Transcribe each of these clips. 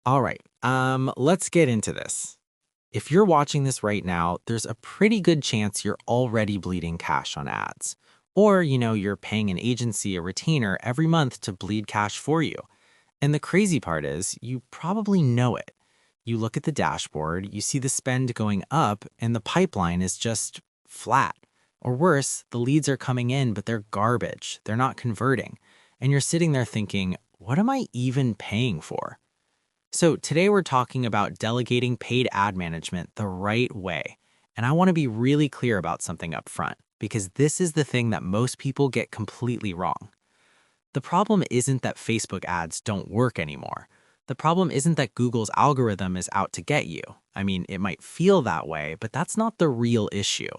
All right, let's get into this. If you're watching this right now, there's a pretty good chance you're already bleeding cash on ads. Or, you're paying an agency a retainer every month to bleed cash for you. And the crazy part is, you probably know it. You look at the dashboard, you see the spend going up, and the pipeline is just flat. Or worse, the leads are coming in, but they're garbage. They're not converting. And you're sitting there thinking, what am I even paying for? So today we're talking about delegating paid ad management the right way. And I want to be really clear about something up front, because this is the thing that most people get completely wrong. The problem isn't that Facebook ads don't work anymore. The problem isn't that Google's algorithm is out to get you. I mean, it might feel that way, but that's not the real issue.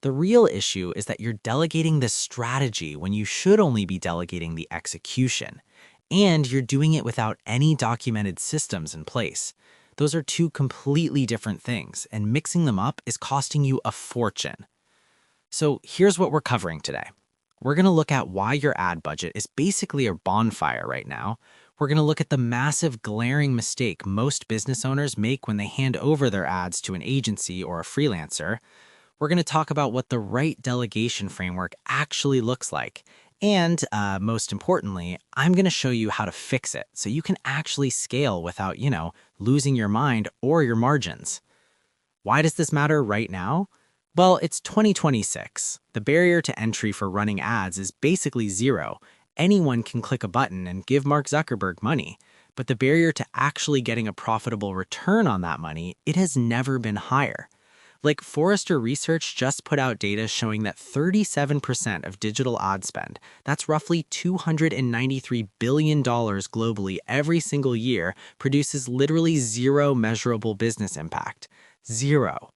The real issue is that you're delegating the strategy when you should only be delegating the execution. And you're doing it without any documented systems in place. Those are two completely different things, and mixing them up is costing you a fortune. So here's what we're covering today. We're going to look at why your ad budget is basically a bonfire right now. We're going to look at the massive glaring mistake most business owners make when they hand over their ads to an agency or a freelancer. We're going to talk about what the right delegation framework actually looks like. And most importantly, I'm going to show you how to fix it so you can actually scale without, losing your mind or your margins. Why does this matter right now? Well, it's 2026. The barrier to entry for running ads is basically zero. Anyone can click a button and give Mark Zuckerberg money. But the barrier to actually getting a profitable return on that money, it has never been higher. Like Forrester Research just put out data showing that 37% of digital ad spend, that's roughly $293 billion globally every single year, produces literally zero measurable business impact. Zero.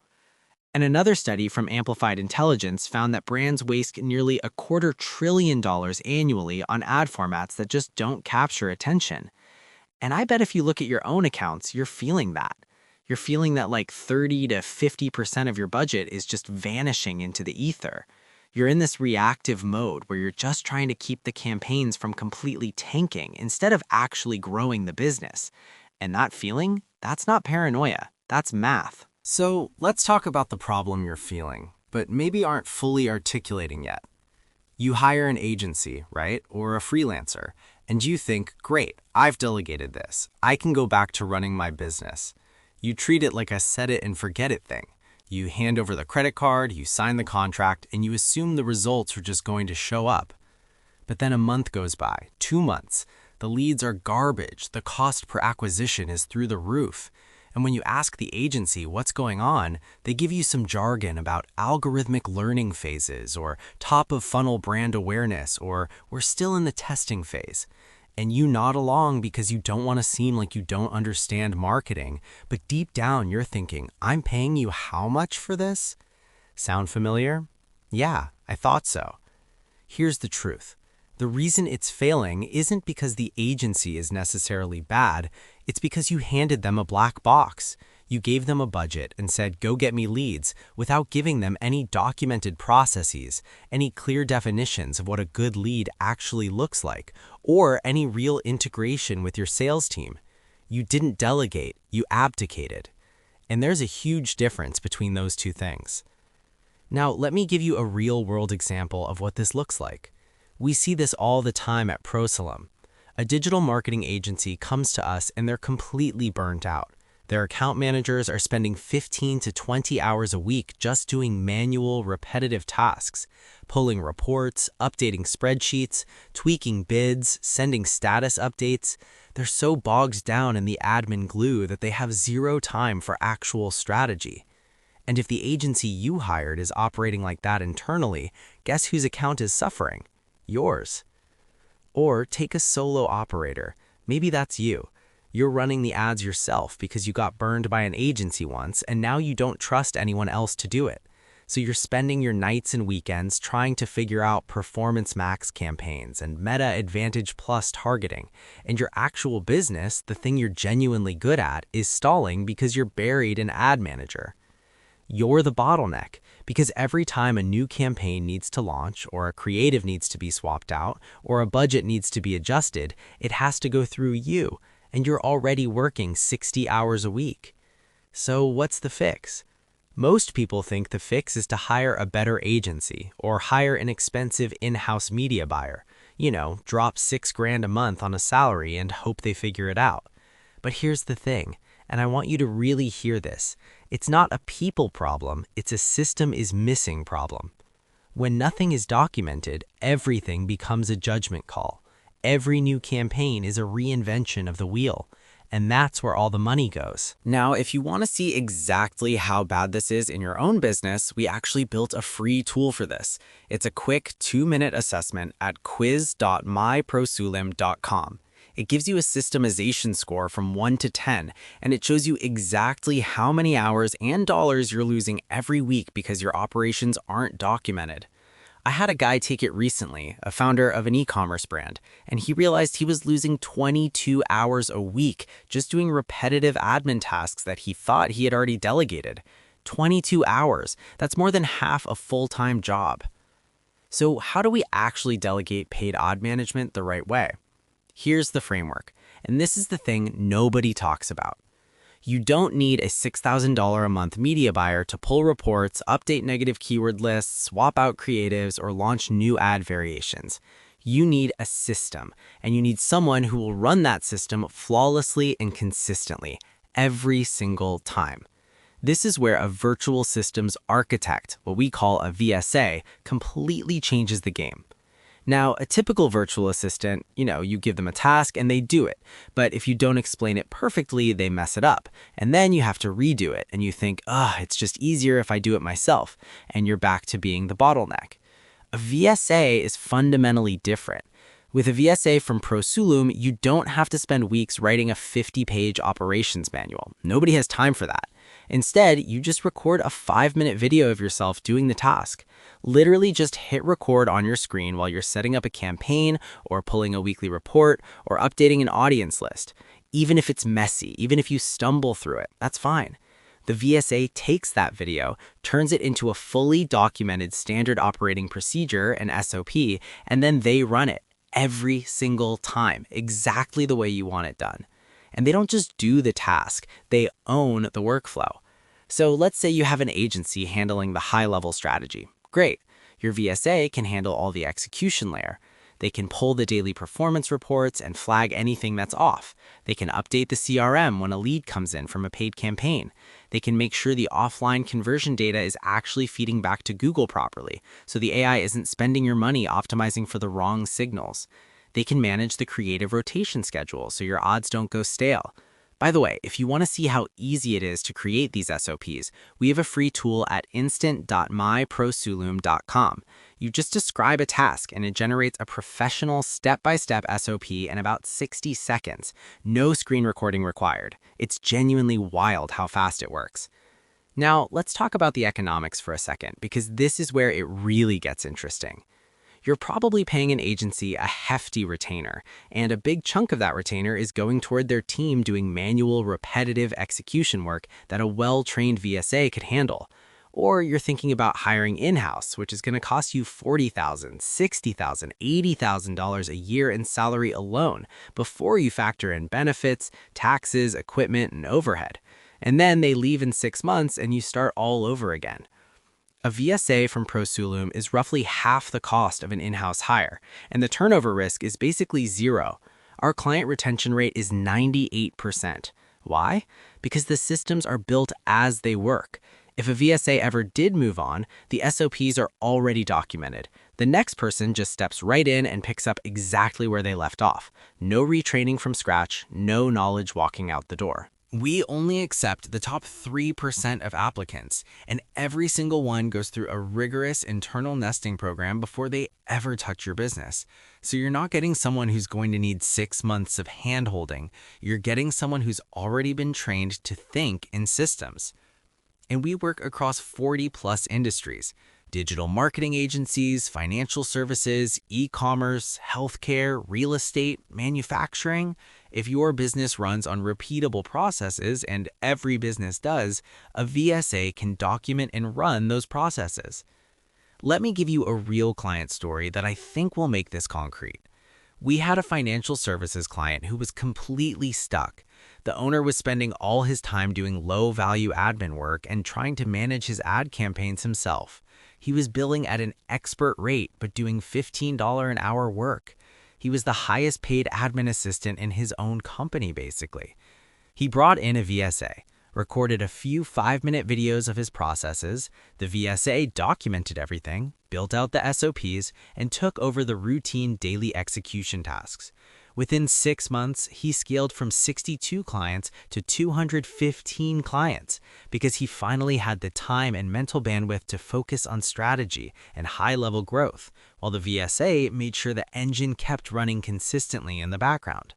And another study from Amplified Intelligence found that brands waste nearly $250 billion annually on ad formats that just don't capture attention. And I bet if you look at your own accounts, you're feeling that. You're feeling that like 30 to 50% of your budget is just vanishing into the ether. You're in this reactive mode where you're just trying to keep the campaigns from completely tanking instead of actually growing the business. And that feeling, that's not paranoia, that's math. So let's talk about the problem you're feeling, but maybe aren't fully articulating yet. You hire an agency, right, or a freelancer, and you think, great, I've delegated this. I can go back to running my business. You treat it like a set it and forget it thing. You hand over the credit card, you sign the contract, and you assume the results are just going to show up. But then a month goes by, 2 months. The leads are garbage. The cost per acquisition is through the roof. And when you ask the agency what's going on, they give you some jargon about algorithmic learning phases or top of funnel brand awareness or we're still in the testing phase. And you nod along because you don't want to seem like you don't understand marketing, but deep down you're thinking, I'm paying you how much for this? Sound familiar? Yeah, I thought so. Here's the truth. The reason it's failing isn't because the agency is necessarily bad, it's because you handed them a black box. You gave them a budget and said, go get me leads, without giving them any documented processes, any clear definitions of what a good lead actually looks like, or any real integration with your sales team. You didn't delegate, you abdicated. And there's a huge difference between those two things. Now, let me give you a real-world example of what this looks like. We see this all the time at Prosalum. A digital marketing agency comes to us and they're completely burnt out. Their account managers are spending 15 to 20 hours a week just doing manual, repetitive tasks, pulling reports, updating spreadsheets, tweaking bids, sending status updates. They're so bogged down in the admin glue that they have zero time for actual strategy. And if the agency you hired is operating like that internally, guess whose account is suffering? Yours. Or take a solo operator. Maybe that's you. You're running the ads yourself because you got burned by an agency once and now you don't trust anyone else to do it. So you're spending your nights and weekends trying to figure out Performance Max campaigns and Meta Advantage Plus targeting. And your actual business, the thing you're genuinely good at, is stalling because you're buried in Ad Manager. You're the bottleneck because every time a new campaign needs to launch or a creative needs to be swapped out or a budget needs to be adjusted, it has to go through you. and you're already working 60 hours a week. So what's the fix? Most people think the fix is to hire a better agency or hire an expensive in-house media buyer. Drop $6,000 a month on a salary and hope they figure it out. But here's the thing, and I want you to really hear this. It's not a people problem, it's a system is missing problem. When nothing is documented, everything becomes a judgment call. Every new campaign is a reinvention of the wheel. And that's where all the money goes. Now, if you want to see exactly how bad this is in your own business, we actually built a free tool for this. It's a quick 2-minute assessment at quiz.myprosulim.com. It gives you a systemization score from 1 to 10, and it shows you exactly how many hours and dollars you're losing every week because your operations aren't documented. I had a guy take it recently, a founder of an e-commerce brand, and he realized he was losing 22 hours a week just doing repetitive admin tasks that he thought he had already delegated. 22 hours. That's more than half a full-time job. So how do we actually delegate paid ad management the right way? Here's the framework, and this is the thing nobody talks about. You don't need a $6,000 a month media buyer to pull reports, update negative keyword lists, swap out creatives, or launch new ad variations. You need a system, and you need someone who will run that system flawlessly and consistently, every single time. This is where a virtual systems architect, what we call a VSA, completely changes the game. Now, a typical virtual assistant, you give them a task and they do it. But if you don't explain it perfectly, they mess it up. And then you have to redo it and you think, it's just easier if I do it myself. And you're back to being the bottleneck. A VSA is fundamentally different. With a VSA from ProSulum, you don't have to spend weeks writing a 50-page operations manual. Nobody has time for that. Instead, you just record a 5-minute video of yourself doing the task. Literally just hit record on your screen while you're setting up a campaign or pulling a weekly report or updating an audience list. Even if it's messy, even if you stumble through it, that's fine. The VSA takes that video, turns it into a fully documented standard operating procedure, an SOP, and then they run it every single time, exactly the way you want it done. And they don't just do the task, they own the workflow. So let's say you have an agency handling the high-level strategy. Great. Your VSA can handle all the execution layer. They can pull the daily performance reports and flag anything that's off. They can update the CRM when a lead comes in from a paid campaign. They can make sure the offline conversion data is actually feeding back to Google properly, so the AI isn't spending your money optimizing for the wrong signals. They can manage the creative rotation schedule so your odds don't go stale. By the way, if you want to see how easy it is to create these SOPs, we have a free tool at instant.myprosulum.com. You just describe a task and it generates a professional step-by-step SOP in about 60 seconds. No screen recording required. It's genuinely wild how fast it works. Now, let's talk about the economics for a second, because this is where it really gets interesting. You're probably paying an agency a hefty retainer, and a big chunk of that retainer is going toward their team doing manual, repetitive execution work that a well-trained VSA could handle. Or you're thinking about hiring in-house, which is going to cost you $40,000, $60,000, $80,000 a year in salary alone before you factor in benefits, taxes, equipment, and overhead. And then they leave in 6 months and you start all over again. A VSA from ProSulum is roughly half the cost of an in-house hire, and the turnover risk is basically zero. Our client retention rate is 98%. Why? Because the systems are built as they work. If a VSA ever did move on, the SOPs are already documented. The next person just steps right in and picks up exactly where they left off. No retraining from scratch, no knowledge walking out the door. We only accept the top 3% of applicants, and every single one goes through a rigorous internal nesting program before they ever touch your business. So you're not getting someone who's going to need 6 months of hand-holding. You're getting someone who's already been trained to think in systems. And we work across 40+ industries: digital marketing agencies, financial services, e-commerce, healthcare, real estate, manufacturing. If your business runs on repeatable processes, and every business does, a VSA can document and run those processes. Let me give you a real client story that I think will make this concrete. We had a financial services client who was completely stuck. The owner was spending all his time doing low-value admin work and trying to manage his ad campaigns himself. He was billing at an expert rate but doing $15 an hour work. He was the highest paid admin assistant in his own company, basically. He brought in a VSA, recorded a few 5-minute videos of his processes. The VSA documented everything, built out the SOPs, and took over the routine daily execution tasks. Within 6 months, he scaled from 62 clients to 215 clients because he finally had the time and mental bandwidth to focus on strategy and high-level growth, while the VSA made sure the engine kept running consistently in the background.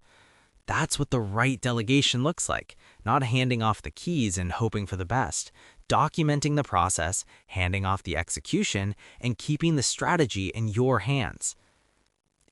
That's what the right delegation looks like, not handing off the keys and hoping for the best, documenting the process, handing off the execution, and keeping the strategy in your hands.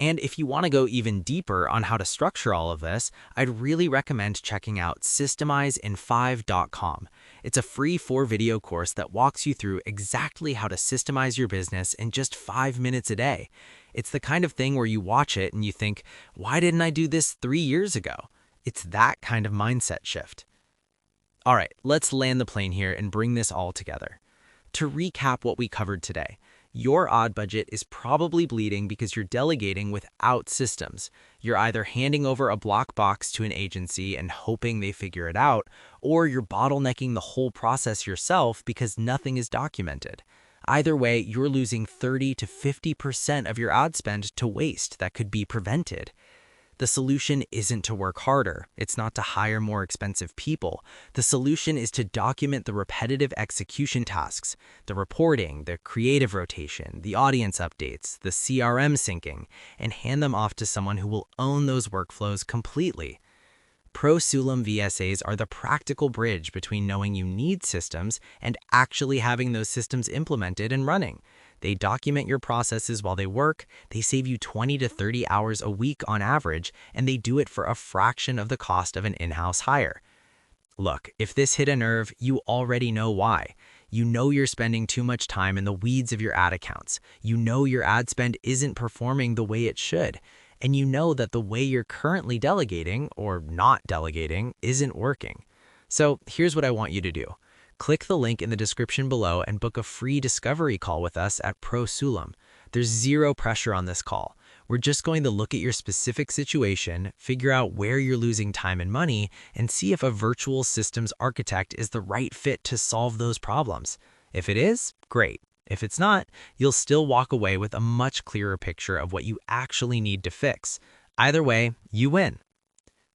And if you want to go even deeper on how to structure all of this, I'd really recommend checking out systemizeinfive.com. It's a free 4-video course that walks you through exactly how to systemize your business in just 5 minutes a day. It's the kind of thing where you watch it and you think, why didn't I do this 3 years ago? It's that kind of mindset shift. All right, let's land the plane here and bring this all together. To recap what we covered today, your ad budget is probably bleeding because you're delegating without systems. You're either handing over a block box to an agency and hoping they figure it out, or you're bottlenecking the whole process yourself because nothing is documented. Either way, you're losing 30 to 50% of your ad spend to waste that could be prevented. The solution isn't to work harder. It's not to hire more expensive people. The solution is to document the repetitive execution tasks, the reporting, the creative rotation, the audience updates, the CRM syncing, and hand them off to someone who will own those workflows completely. Prosulum VSAs are the practical bridge between knowing you need systems and actually having those systems implemented and running. They document your processes while they work, they save you 20 to 30 hours a week on average, and they do it for a fraction of the cost of an in-house hire. Look, if this hit a nerve, you already know why. You know you're spending too much time in the weeds of your ad accounts. You know your ad spend isn't performing the way it should. And you know that the way you're currently delegating, or not delegating, isn't working. So here's what I want you to do. Click the link in the description below and book a free discovery call with us at Prosulum. There's zero pressure on this call. We're just going to look at your specific situation, figure out where you're losing time and money, and see if a virtual systems architect is the right fit to solve those problems. If it is, great. If it's not, you'll still walk away with a much clearer picture of what you actually need to fix. Either way, you win.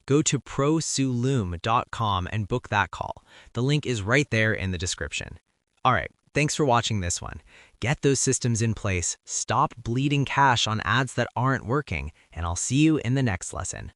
Go to prosulum.com and book that call. The link is right there in the description. All right, thanks for watching this one. Get those systems in place, stop bleeding cash on ads that aren't working, and I'll see you in the next lesson.